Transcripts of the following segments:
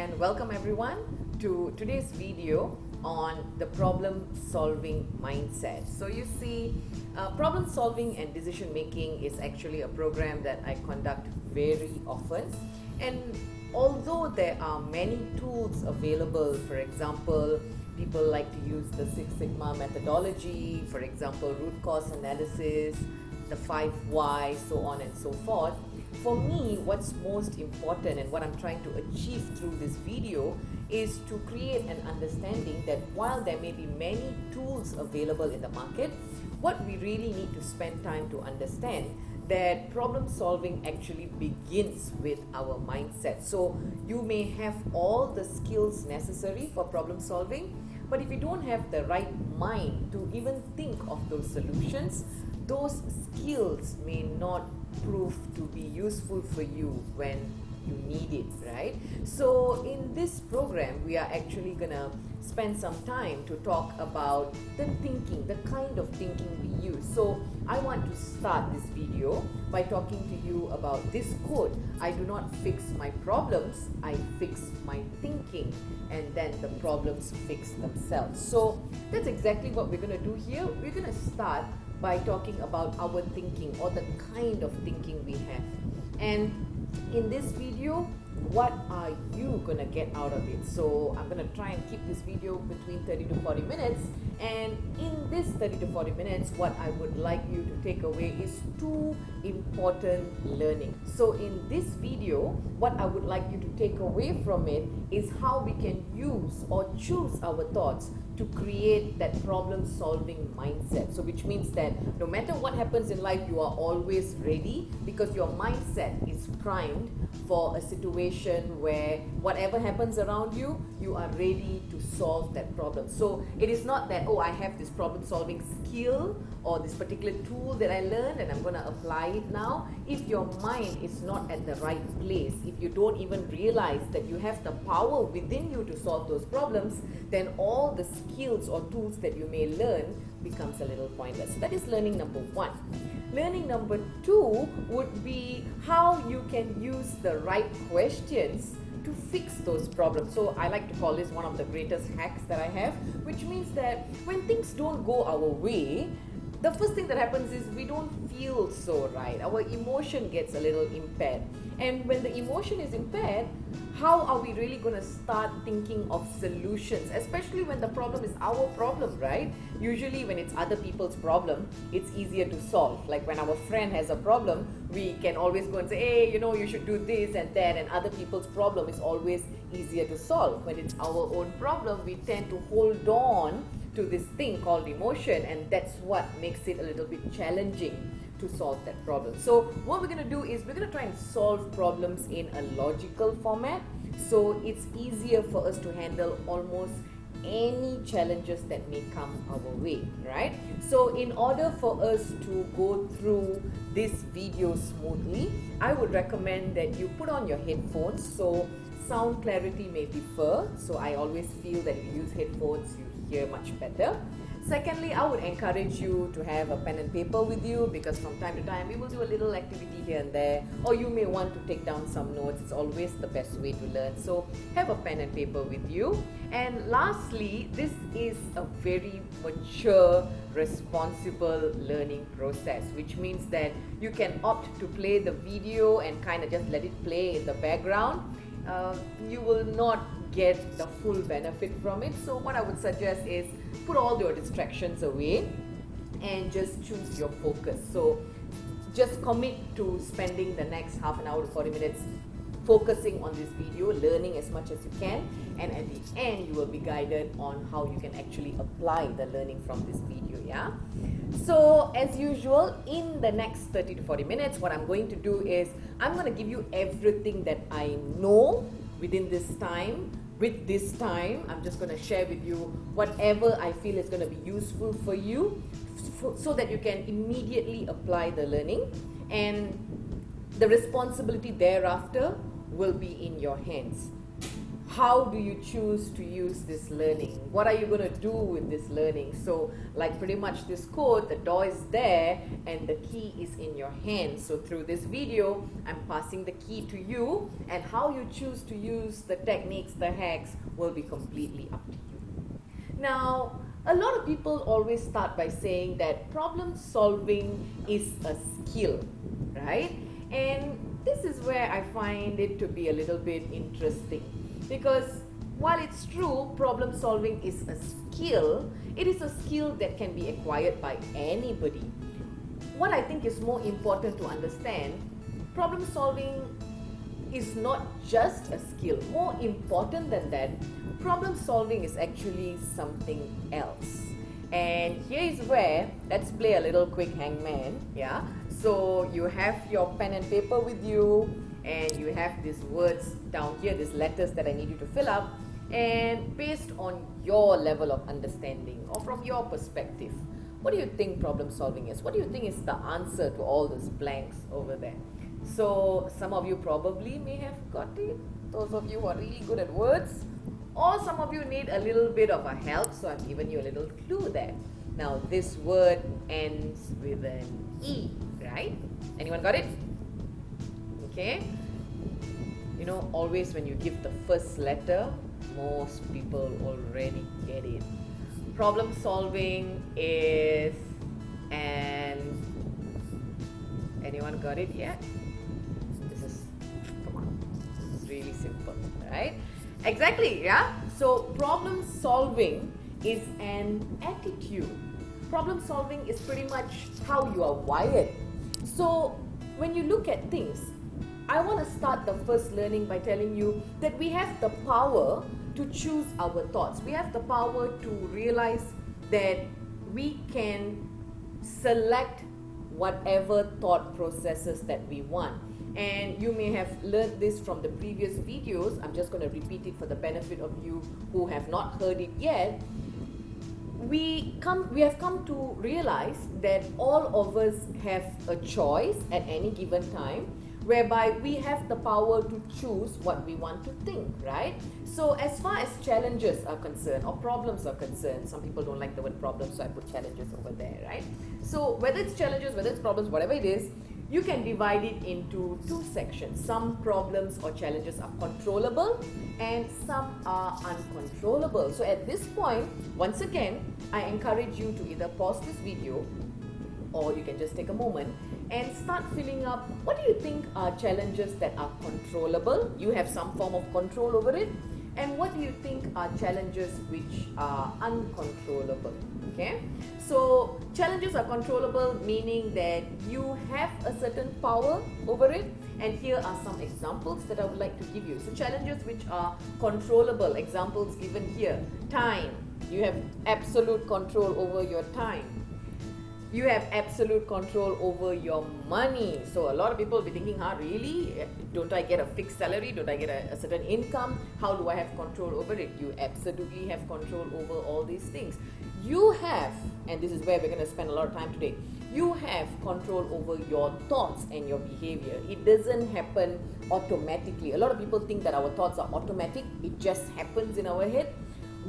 and welcome everyone to today's video on the problem solving mindset. So you see, problem solving and decision making is actually a program that I conduct very often, and although there are many tools available, for example, people like to use the Six Sigma methodology, for example, root cause analysis, the 5 whys, so on and so forth. For me, what's most important and what I'm trying to achieve through this video is to create an understanding that while there may be many tools available in the market, what we really need to spend time to understand that problem solving actually begins with our mindset. So you may have all the skills necessary for problem solving, but if you don't have the right mind to even think of those solutions, those skills may not prove to be useful for you when you need it, right? So in this program, we are actually gonna spend some time to talk about the thinking, the kind of thinking we use. So I want to start this video by talking to you about this quote: I do not fix my problems, I fix my thinking, and then the problems fix themselves. So that's exactly what we're gonna do here. We're gonna start by talking about our thinking, or the kind of thinking we have. And in this video, what are you gonna get out of it? So I'm gonna try and keep this video between 30 to 40 minutes, and in this 30 to 40 minutes, what I would like you to take away is 2 important learning. So in this video, what I would like you to take away from it is how we can use or choose our thoughts to create that problem solving mindset. So which means that no matter what happens in life, you are always ready, because your mindset is primed for a situation where whatever happens around you, you are ready to solve that problem. So it is not that, oh, I have this problem solving skill or this particular tool that I learned and I'm going to apply it now. If your mind is not at the right place, if you don't even realize that you have the power within you to solve those problems, then all the skills or tools that you may learn becomes a little pointless. So that is learning number 1. Learning number 2 would be how you can use the right questions to fix those problems. So I like to call this one of the greatest hacks that I have, which means that when things don't go our way, the first thing that happens is we don't feel so right. Our emotion gets a little impaired. And when the emotion is impaired, how are we really going to start thinking of solutions? Especially when the problem is our problem, right? Usually when it's other people's problem, it's easier to solve. Like when our friend has a problem, we can always go and say, hey, you know, you should do this and that. And other people's problem is always easier to solve. When it's our own problem, we tend to hold on to this thing called emotion, and that's what makes it a little bit challenging to solve that problem. So what we're going to do is we're going to try and solve problems in a logical format, so it's easier for us to handle almost any challenges that may come our way, right? So in order for us to go through this video smoothly, I would recommend that you put on your headphones. So sound clarity may differ, so I always feel that if you use headphones, you hear much better. Secondly, I would encourage you to have a pen and paper with you, because from time to time we will do a little activity here and there, or you may want to take down some notes. It's always the best way to learn. So have a pen and paper with you. And lastly, this is a very mature, responsible learning process, which means that you can opt to play the video and kind of just let it play in the background. You will not get the full benefit from it. So what I would suggest is put all your distractions away and just choose your focus. So just commit to spending the next half an hour to 40 minutes focusing on this video, learning as much as you can, and at the end you will be guided on how you can actually apply the learning from this video. Yeah. So as usual, in the next 30 to 40 minutes, what I'm going to do is I'm going to give you everything that I know within this time. With this time, I'm just going to share with you whatever I feel is going to be useful for you, so that you can immediately apply the learning, and the responsibility thereafter will be in your hands. how do you choose to use this learning? What are you going to do with this learning? So like pretty much this quote, the door is there and the key is in your hand. So through this video, I'm passing the key to you, and how you choose to use the techniques, the hacks, will be completely up to you. Now, a lot of people always start by saying that problem solving is a skill, right? And this is where I find it to be a little bit interesting, because while it's true, problem solving is a skill, it is a skill that can be acquired by anybody. What I think is more important to understand, problem solving is not just a skill. More important than that, problem solving is actually something else. And here is where, let's play a little quick hangman, yeah? So you have your pen and paper with you, and you have these words down here, these letters that I need you to fill up, and based on your level of understanding or from your perspective, what do you think problem solving is? What do you think is the answer to all those blanks over there? So some of you probably may have got it, those of you who are really good at words, or some of you need a little bit of a help, so I'm giving you a little clue there. Now this word ends with an E, right? Anyone got it? Okay. You know, always when you give the first letter, most people already get it. Problem solving is anyone got it yet? Come on, this is really simple, right? Exactly, yeah? So problem solving is an attitude. Problem solving is pretty much how you are wired. So when you look at things, I want to start the first learning by telling you that we have the power to choose our thoughts. We have the power to realize that we can select whatever thought processes that we want. And you may have learned this from the previous videos. I'm just going to repeat it for the benefit of you who have not heard it yet. We have come to realize that all of us have a choice at any given time, whereby we have the power to choose what we want to think, right? So as far as challenges are concerned or problems are concerned, some people don't like the word problems, so I put challenges over there, right? So whether it's challenges, whether it's problems, whatever it is, you can divide it into two sections. Some problems or challenges are controllable and some are uncontrollable. So at this point, once again, I encourage you to either pause this video, or you can just take a moment and start filling up. What do you think are challenges that are controllable? You have some form of control over it. And what do you think are challenges which are uncontrollable? Okay, so challenges are controllable, meaning that you have a certain power over it. And here are some examples that I would like to give you. So challenges which are controllable, examples given here. Time, you have absolute control over your time. You have absolute control over your money. So a lot of people will be thinking, really? Don't I get a fixed salary? Don't I get a certain income? How do I have control over it? You absolutely have control over all these things. You have, and this is where we're going to spend a lot of time today, you have control over your thoughts and your behavior. It doesn't happen automatically. A lot of people think that our thoughts are automatic. It just happens in our head.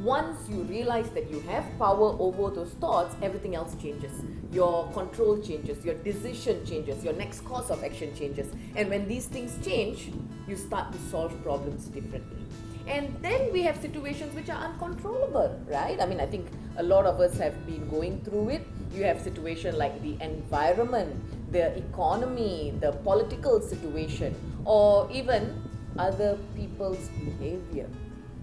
Once you realize that you have power over those thoughts, everything else changes. Your control changes, your decision changes, your next course of action changes. And when these things change, you start to solve problems differently. And then we have situations which are uncontrollable, right? I mean, I think a lot of us have been going through it. You have situations like the environment, the economy, the political situation, or even other people's behavior.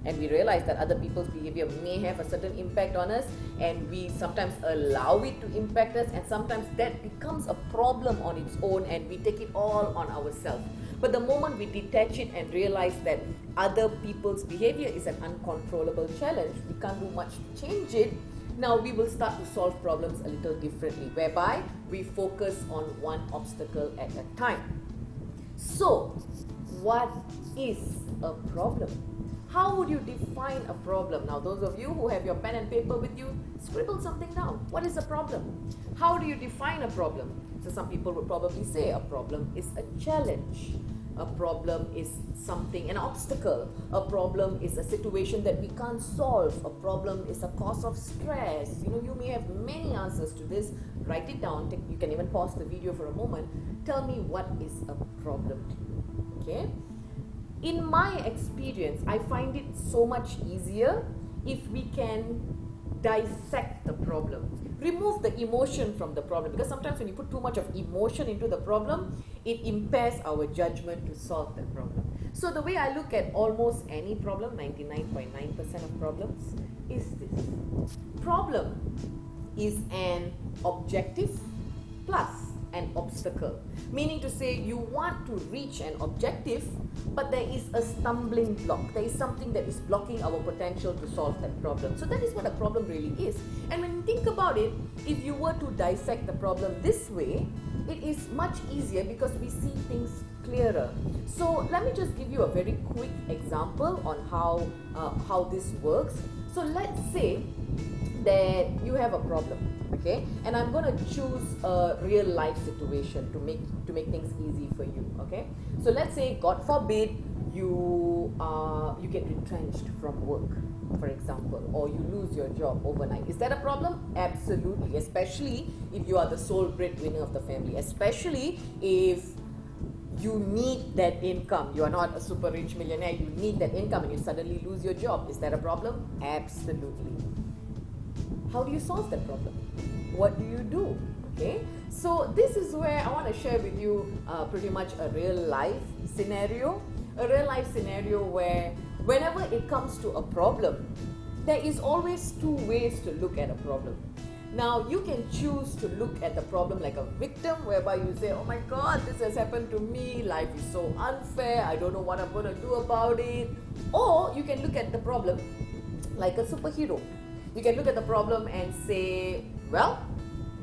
And we realize that other people's behavior may have a certain impact on us, and we sometimes allow it to impact us, and sometimes that becomes a problem on its own and we take it all on ourselves. But the moment we detach it and realize that other people's behavior is an uncontrollable challenge, we can't do much to change it, now we will start to solve problems a little differently, whereby we focus on one obstacle at a time. So, what is a problem? How would you define a problem? Now, those of you who have your pen and paper with you, scribble something down. What is a problem? How do you define a problem? So some people would probably say a problem is a challenge. a problem is something, an obstacle. A problem is a situation that we can't solve. A problem is a cause of stress. You may have many answers to this. Write it down. You can even pause the video for a moment. Tell me what is a problem to you. Okay? In my experience, I find it so much easier if we can dissect the problem. Remove the emotion from the problem, because sometimes when you put too much of emotion into the problem, it impairs our judgment to solve that problem. So the way I look at almost any problem, 99.9% of problems, is this. Problem is an objective plus an obstacle. Meaning to say, you want to reach an objective, but there is a stumbling block. There is something that is blocking our potential to solve that problem. So that is what a problem really is. And when you think about it, if you were to dissect the problem this way, it is much easier because we see things clearer. So let me just give you a very quick example on how this works. So let's say that you have a problem, okay, and I'm going to choose a real life situation to make things easy for you, okay. So let's say, God forbid, you get retrenched from work, for example, or you lose your job overnight. Is that a problem? Absolutely, especially if you are the sole breadwinner of the family, especially if you need that income. You are not a super rich millionaire, you need that income and you suddenly lose your job. Is that a problem? Absolutely. How do you solve that problem? What do you do? Okay, so this is where I want to share with you pretty much a real life scenario. A real life scenario where whenever it comes to a problem, there is always two ways to look at a problem. Now, you can choose to look at the problem like a victim, whereby you say, oh my God, this has happened to me, life is so unfair, I don't know what I'm going to do about it. Or you can look at the problem like a superhero. You can look at the problem and say, well,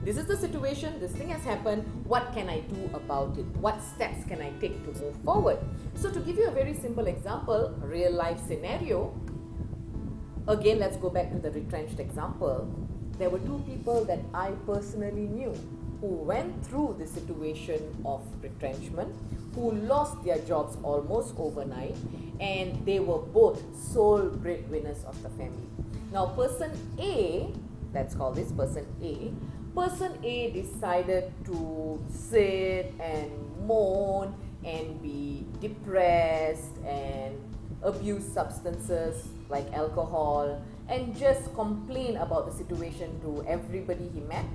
this is the situation, this thing has happened, what can I do about it? What steps can I take to move forward? So to give you a very simple example, a real life scenario, again, let's go back to the retrenched example. There were two people that I personally knew who went through the situation of retrenchment, who lost their jobs almost overnight, and they were both sole breadwinners of the family. Now, person A, let's call this person A. Person A decided to sit and moan and be depressed and abuse substances like alcohol and just complain about the situation to everybody he met.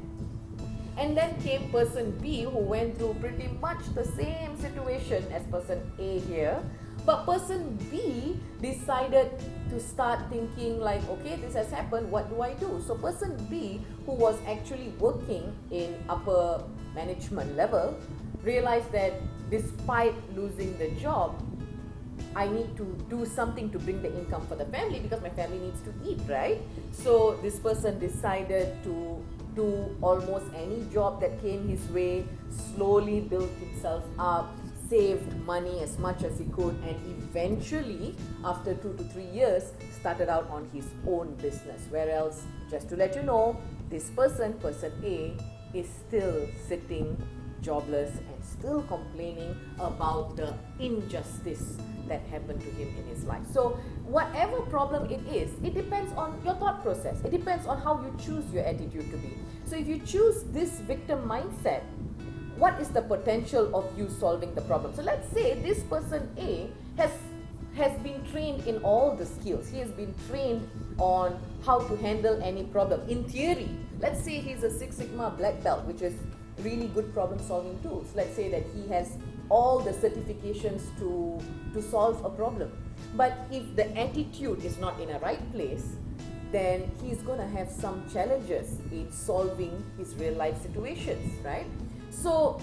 And then came person B, who went through pretty much the same situation as person A here. But person B decided to start thinking like, okay, this has happened, what do I do? So person B, who was actually working in upper management level, realized that despite losing the job, I need to do something to bring the income for the family because my family needs to eat, right? So this person decided to do almost any job that came his way, slowly built himself up, saved money as much as he could, and eventually, after 2 to 3 years, started out on his own business. Whereas, just to let you know, this person, person A, is still sitting jobless and still complaining about the injustice that happened to him in his life. So whatever problem it is, it depends on your thought process. It depends on how you choose your attitude to be. So if you choose this victim mindset, what is the potential of you solving the problem? So let's say this person A has been trained in all the skills. He has been trained on how to handle any problem. In theory, let's say he's a Six Sigma black belt, which is really good problem solving tools. Let's say that he has all the certifications to solve a problem. But if the attitude is not in a right place, then he's going to have some challenges in solving his real life situations, right? So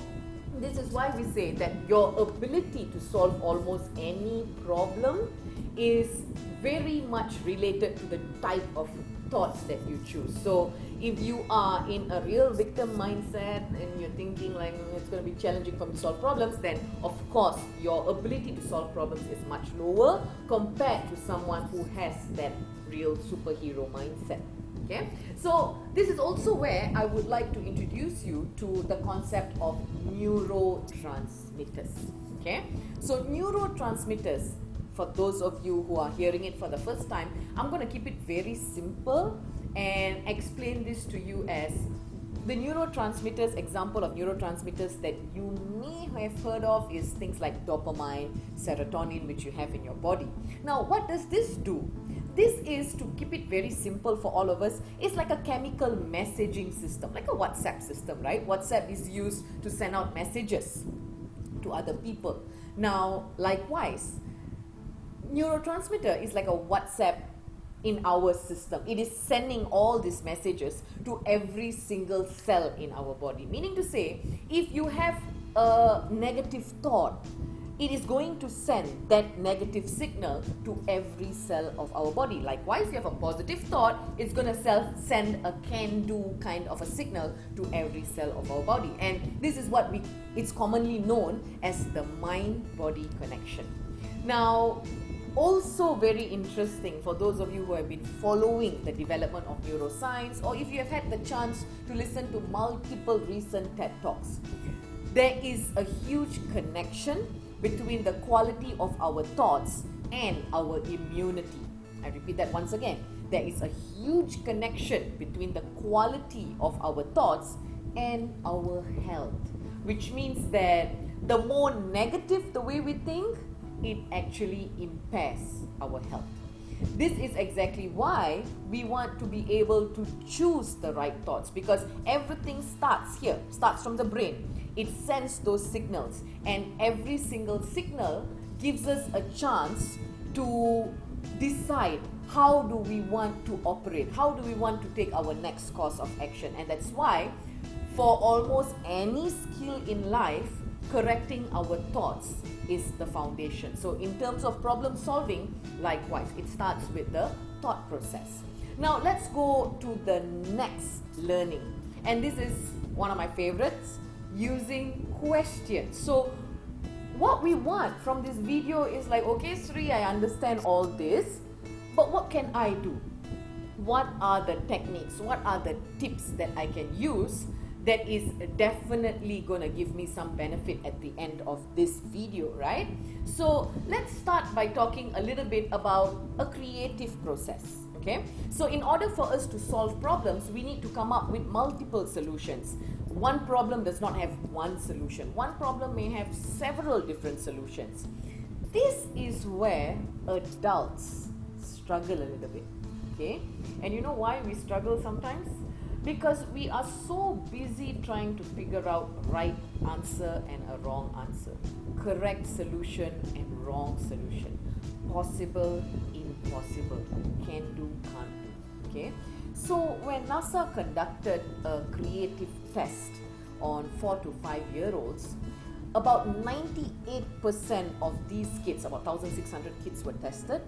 this is why we say that your ability to solve almost any problem is very much related to the type of thoughts that you choose. So if you are in a real victim mindset and you're thinking like it's going to be challenging for me to solve problems, then of course your ability to solve problems is much lower compared to someone who has that real superhero mindset. Okay, so this is also where I would like to introduce you to the concept of neurotransmitters. Okay, so neurotransmitters, for those of you who are hearing it for the first time, I'm going to keep it very simple and explain this to you as the neurotransmitters. Example of neurotransmitters that you may have heard of is things like dopamine, serotonin, which you have in your body. Now, what does this do? This is, to keep it very simple for all of us, it's like a chemical messaging system, like a WhatsApp system, right? WhatsApp is used to send out messages to other people. Now, likewise, neurotransmitter is like a WhatsApp in our system. It is sending all these messages to every single cell in our body. Meaning to say, if you have a negative thought, it is going to send that negative signal to every cell of our body. Likewise, you have a positive thought, it's going to send a can-do kind of a signal to every cell of our body. And this is what it's commonly known as the mind-body connection. Now, also very interesting for those of you who have been following the development of neuroscience, or if you have had the chance to listen to multiple recent TED Talks, there is a huge connection between the quality of our thoughts and our immunity. I repeat that once again. There is a huge connection between the quality of our thoughts and our health, which means that the more negative the way we think, it actually impairs our health. This is exactly why we want to be able to choose the right thoughts, because everything starts here, starts from the brain. It sends those signals, and every single signal gives us a chance to decide how do we want to operate, how do we want to take our next course of action. And that's why for almost any skill in life, correcting our thoughts is the foundation. So in terms of problem solving, likewise, it starts with the thought process. Now let's go to the next learning, and this is one of my favorites, using questions. So what we want from this video is like, okay, Sri, I understand all this, but what can I do? What are the techniques? What are the tips that I can use that is definitely going to give me some benefit at the end of this video, right? So let's start by talking a little bit about a creative process, okay? So in order for us to solve problems, we need to come up with multiple solutions. One problem does not have one solution. One problem may have several different solutions. This is where adults struggle a little bit, okay? And you know why we struggle sometimes? Because we are so busy trying to figure out right answer and a wrong answer, correct solution and wrong solution, possible, impossible, can do, can't do, okay? So when NASA conducted a creative test on 4 to 5 year olds, about 98% of these kids, about 1,600 kids were tested,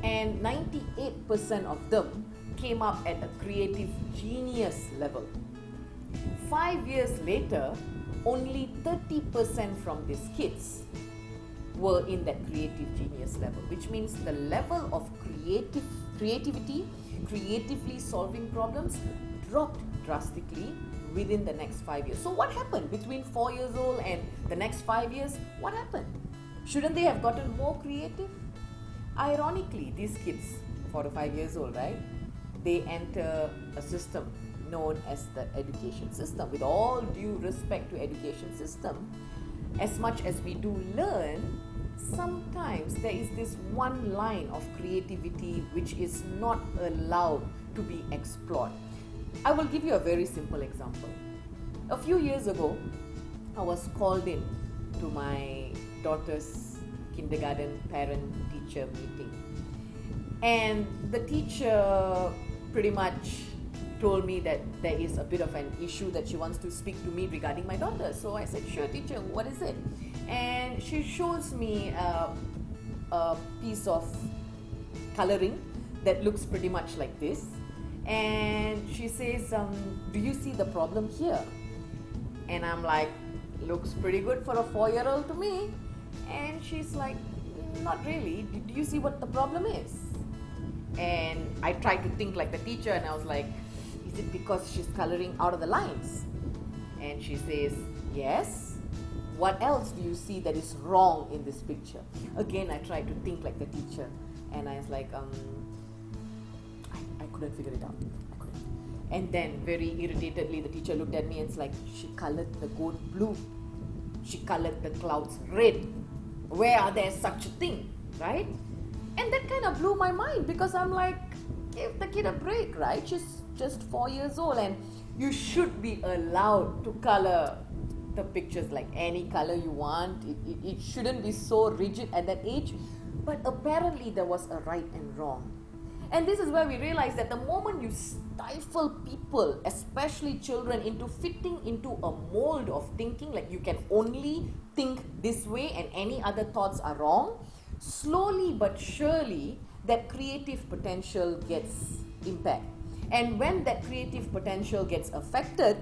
and 98% of them came up at a creative genius level. 5 years later, only 30% from these kids were in that creative genius level, which means the level of creativity, creatively solving problems dropped drastically within the next 5 years. So what happened between 4 years old and the next 5 years? What happened? Shouldn't they have gotten more creative? Ironically, these kids, 4 to 5 years old, right? They enter a system known as the education system. With all due respect to education system, as much as we do learn, sometimes there is this one line of creativity which is not allowed to be explored. I will give you a very simple example. A few years ago, I was called in to my daughter's kindergarten parent-teacher meeting. And the teacher pretty much told me that there is a bit of an issue that she wants to speak to me regarding my daughter. So I said, sure teacher, what is it? And she shows me a piece of coloring that looks pretty much like this. And she says, do you see the problem here? And I'm like, looks pretty good for a 4-year-old to me. And she's like, not really. Do you see what the problem is? And I tried to think like the teacher, and I was like, is it because she's coloring out of the lines? And she says, yes. what else do you see that is wrong in this picture? Again, I tried to think like the teacher, and I was like, I couldn't figure it out. I couldn't. And then very irritatedly, the teacher looked at me and it's like, she colored the goat blue. She colored the clouds red. Where are there such a thing, right? And that kind of blew my mind, because I'm like, give the kid a break, right? She's just 4 years old, and you should be allowed to color the pictures like any color you want. It shouldn't be so rigid at that age. But apparently there was a right and wrong. And this is where we realize that the moment you stifle people, especially children, into fitting into a mold of thinking, like you can only think this way and any other thoughts are wrong, slowly but surely that creative potential gets impaired. And when that creative potential gets affected,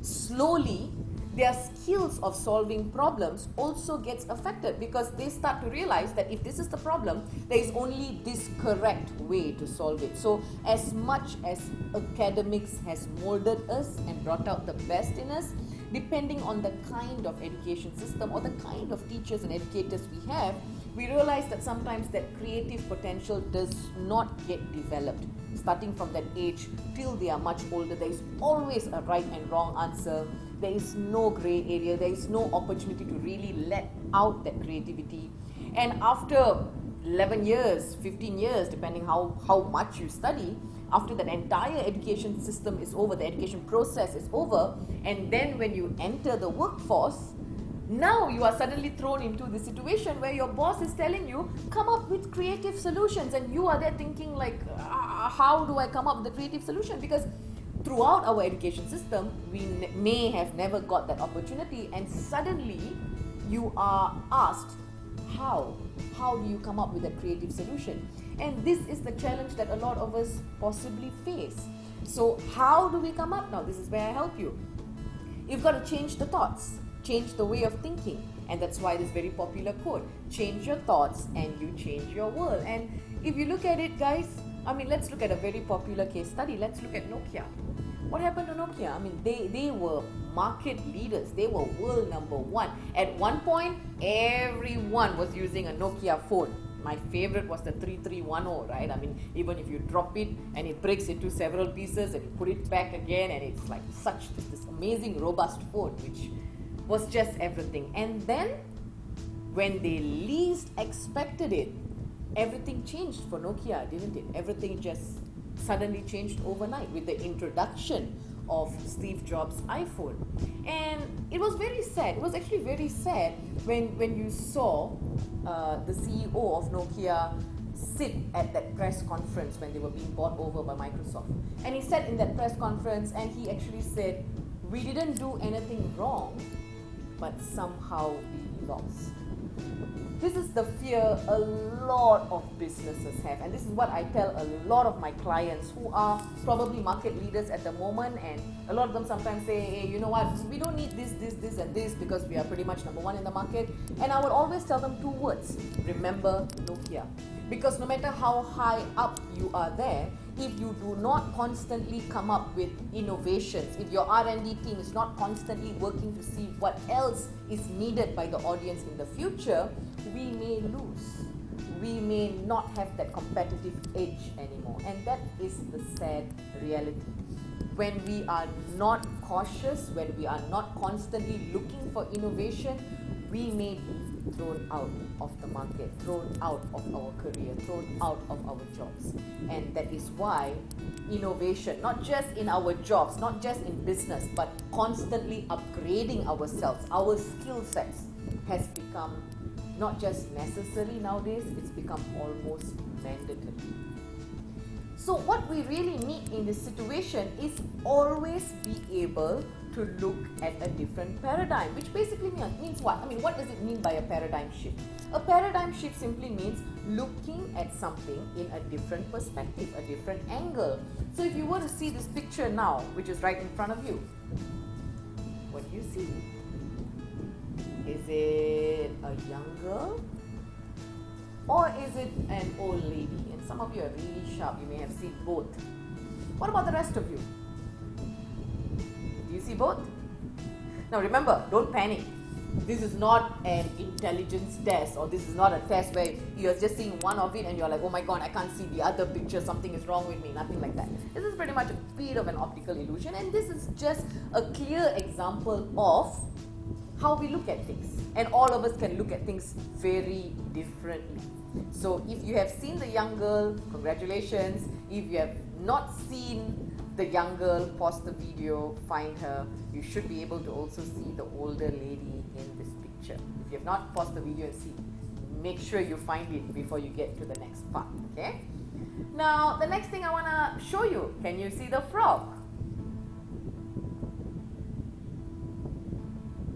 slowly their skills of solving problems also gets affected, because they start to realize that if this is the problem, there is only this correct way to solve it. So as much as academics has molded us and brought out the best in us, depending on the kind of education system or the kind of teachers and educators we have, we realize that sometimes that creative potential does not get developed. Starting from that age till they are much older, there is always a right and wrong answer. There is no gray area. There is no opportunity to really let out that creativity. And after 11 years, 15 years, depending how much you study, after that entire education system is over, the education process is over, and then when you enter the workforce, now you are suddenly thrown into the situation where your boss is telling you, come up with creative solutions, and you are there thinking like, how do I come up with a creative solution? Because throughout our education system, we may have never got that opportunity, and suddenly you are asked, how do you come up with a creative solution? And this is the challenge that a lot of us possibly face. So how do we come up now? This is where I help you. You've got to change the thoughts, change the way of thinking. And that's why this very popular quote, change your thoughts and you change your world. And if you look at it, guys, I mean, let's look at a very popular case study. Let's look at Nokia. What happened to Nokia? I mean, they were market leaders. They were world number one. At one point, everyone was using a Nokia phone. My favorite was the 3310, right? I mean, even if you drop it and it breaks into several pieces and you put it back again, and it's like this amazing robust phone, which was just everything. And then when they least expected it, everything changed for Nokia, didn't it? Everything just suddenly changed overnight with the introduction of Steve Jobs' iPhone. And it was very sad. It was actually very sad when you saw the CEO of Nokia sit at that press conference when they were being bought over by Microsoft. And he sat in that press conference and he actually said, we didn't do anything wrong, but somehow we lost. This is the fear a lot of businesses have, and this is what I tell a lot of my clients who are probably market leaders at the moment, and a lot of them sometimes say, hey, you know what, we don't need this and this because we are pretty much number one in the market. And I would always tell them two words: remember Nokia. Because no matter how high up you are there, if you do not constantly come up with innovations, if your R&D team is not constantly working to see what else is needed by the audience in the future, we may lose. We may not have that competitive edge anymore. And that is the sad reality. When we are not cautious, when we are not constantly looking for innovation, we may be thrown out of the market, thrown out of our career, thrown out of our jobs. And that is why innovation, not just in our jobs, not just in business, but constantly upgrading ourselves, our skill sets, has become not just necessary nowadays, it's become almost mandatory. So what we really need in this situation is always be able to look at a different paradigm, which basically means what? I mean, what does it mean by a paradigm shift? A paradigm shift simply means looking at something in a different perspective, a different angle. So if you were to see this picture now, which is right in front of you, what do you see? Is it a young girl? Or is it an old lady? And some of you are really sharp, you may have seen both. What about the rest of you? Do you see both? Now remember, don't panic. This is not an intelligence test, or this is not a test where you're just seeing one of it and you're like, oh my god, I can't see the other picture, something is wrong with me. Nothing like that. This is pretty much a bit of an optical illusion, and this is just a clear example of how we look at things. And all of us can look at things very differently. So if you have seen the young girl, congratulations. If you have not seen the young girl, pause the video, find her. You should be able to also see the older lady in this picture. If you have not paused the video and see, make sure you find it before you get to the next part. Okay? Now, the next thing I want to show you, can you see the frog?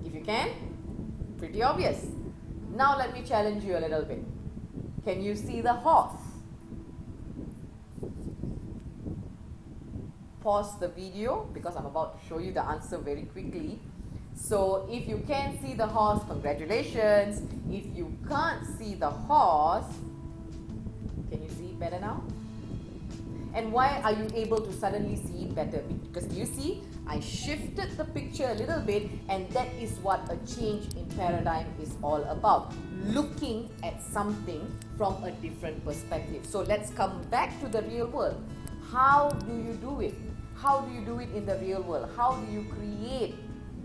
If you can, pretty obvious. Now let me challenge you a little bit. Can you see the horse? Pause the video because I'm about to show you the answer very quickly. So if you can see the horse, congratulations. If you can't see the horse, can you see it better now? And why are you able to suddenly see it better? Because you see, I shifted the picture a little bit, and that is what a change in paradigm is all about. Looking at something from a different perspective. So let's come back to the real world. How do you do it? How do you do it in the real world? How do you create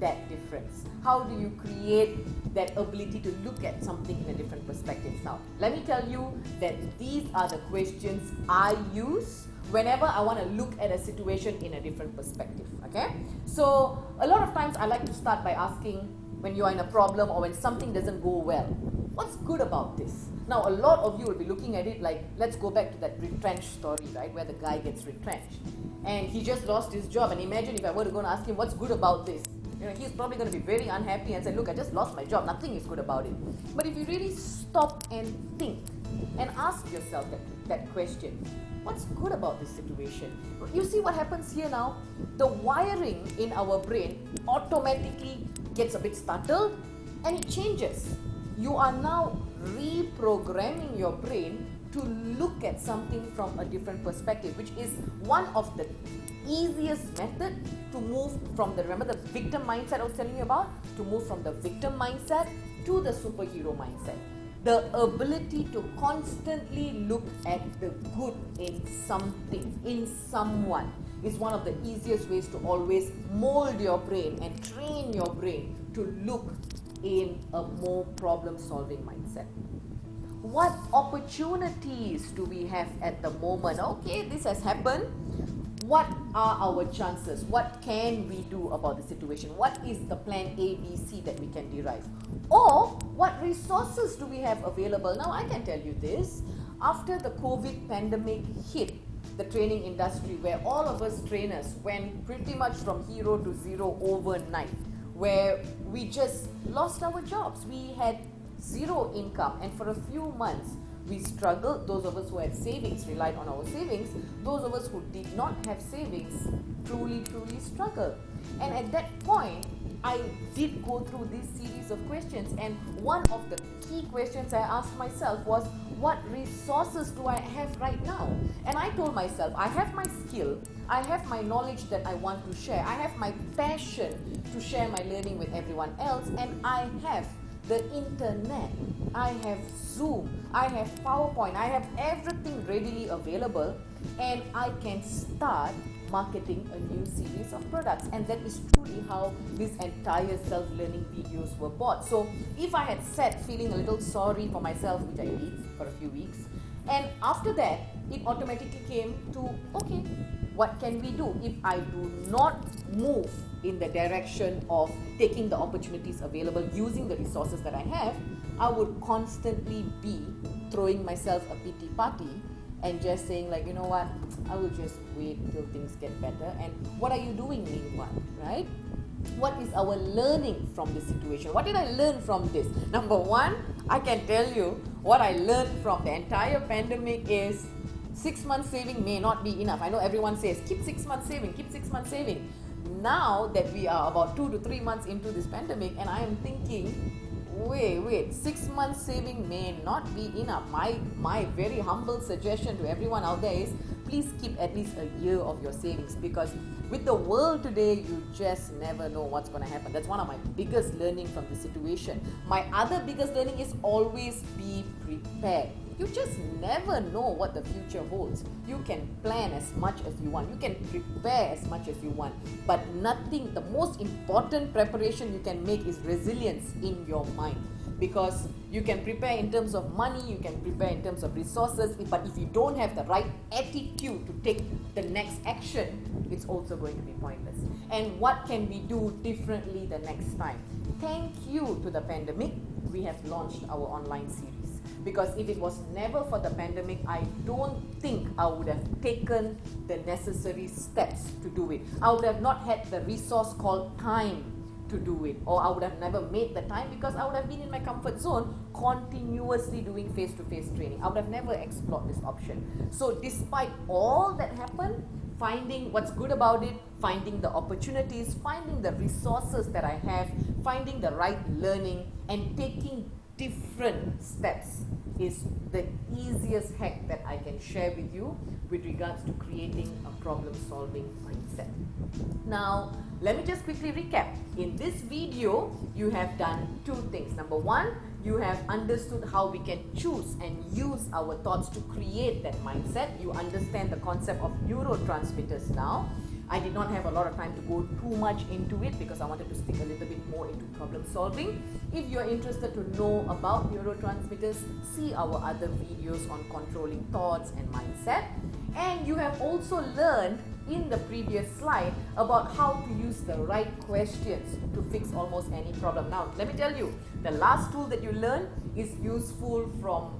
that difference? How do you create that ability to look at something in a different perspective? Now, let me tell you that these are the questions I use whenever I want to look at a situation in a different perspective. Okay? So, a lot of times I like to start by asking, when you are in a problem or when something doesn't go well, what's good about this? Now, a lot of you will be looking at it like, let's go back to that retrenched story, right? Where the guy gets retrenched. And he just lost his job. And imagine if I were to go and ask him, what's good about this? You know, he's probably going to be very unhappy and say, look, I just lost my job. Nothing is good about it. But if you really stop and think and ask yourself that question, what's good about this situation? You see what happens here now? The wiring in our brain automatically gets a bit startled and it changes. You are now reprogramming your brain to look at something from a different perspective, which is one of the easiest method to move from the, remember the victim mindset I was telling you about? To move from the victim mindset to the superhero mindset. The ability to constantly look at the good in something, in someone, is one of the easiest ways to always mold your brain and train your brain to look in a more problem-solving mindset. What opportunities do we have at the moment? Okay, this has happened. What are our chances? What can we do about the situation? What is the plan A, B, C that we can derive? Or what resources do we have available? Now, I can tell you this. After the COVID pandemic hit the training industry, where all of us trainers went pretty much from hero to zero overnight, where we just lost our jobs. We had zero income, and for a few months we struggled. Those of us who had savings relied on our savings. Those of us who did not have savings truly struggled. And at that point, I did go through this series of questions, and one of the key questions I asked myself was, what resources do I have right now? And I told myself, I have my skill, I have my knowledge that I want to share, I have my passion to share my learning with everyone else, and I have the internet, I have Zoom, I have PowerPoint, I have everything readily available, and I can start marketing a new series of products. And that is truly how this entire self-learning videos were bought. So if I had sat feeling a little sorry for myself, which I did for a few weeks, and after that it automatically came to, okay, what can we do? If I do not move in the direction of taking the opportunities available, using the resources that I have, I would constantly be throwing myself a pity party and just saying like, you know what, I will just wait till things get better. And what are you doing meanwhile, right? What is our learning from this situation? What did I learn from this? Number one, I can tell you what I learned from the entire pandemic is 6 months saving may not be enough. I know everyone says, keep 6 months saving, keep 6 months saving. Now that we are about 2 to 3 months into this pandemic, and I am thinking, wait, 6 months saving may not be enough. My very humble suggestion to everyone out there is please keep at least a year of your savings, because with the world today, you just never know what's going to happen. That's one of my biggest learning from the situation. My other biggest learning is always be prepared. You just never know what the future holds. You can plan as much as you want. You can prepare as much as you want. But nothing, the most important preparation you can make is resilience in your mind. Because you can prepare in terms of money, you can prepare in terms of resources, but if you don't have the right attitude to take the next action, it's also going to be pointless. And what can we do differently the next time? Thank you to the pandemic, we have launched our online series. Because if it was never for the pandemic, I don't think I would have taken the necessary steps to do it. I would have not had the resource called time to do it, or I would have never made the time because I would have been in my comfort zone continuously doing face-to-face training. I would have never explored this option. So despite all that happened, finding what's good about it, finding the opportunities, finding the resources that I have, finding the right learning, and taking different steps is the easiest hack that I can share with you with regards to creating a problem-solving mindset. Now, let me just quickly recap. In this video, you have done two things. Number one, you have understood how we can choose and use our thoughts to create that mindset. You understand the concept of neurotransmitters now. I did not have a lot of time to go too much into it because I wanted to stick a little bit more into problem solving. If you're interested to know about neurotransmitters, see our other videos on controlling thoughts and mindset. And you have also learned in the previous slide about how to use the right questions to fix almost any problem. Now, let me tell you, the last tool that you learn is useful from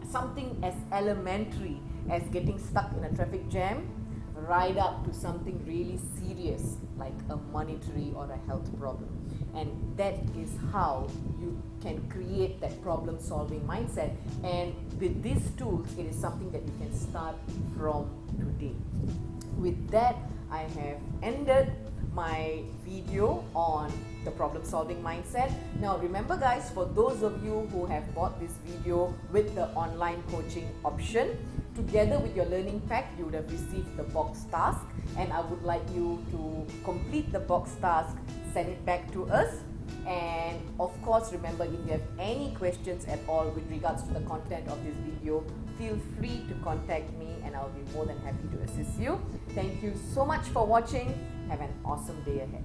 something as elementary as getting stuck in a traffic jam right up to something really serious like a monetary or a health problem. And that is how you can create that problem-solving mindset. And with these tools, it is something that you can start from today. With that, I have ended my video on the problem-solving mindset. Now remember guys, for those of you who have bought this video with the online coaching option, together with your learning pack, you would have received the box task, and I would like you to complete the box task, send it back to us. And of course, remember, if you have any questions at all with regards to the content of this video, feel free to contact me and I'll be more than happy to assist you. Thank you so much for watching. Have an awesome day ahead.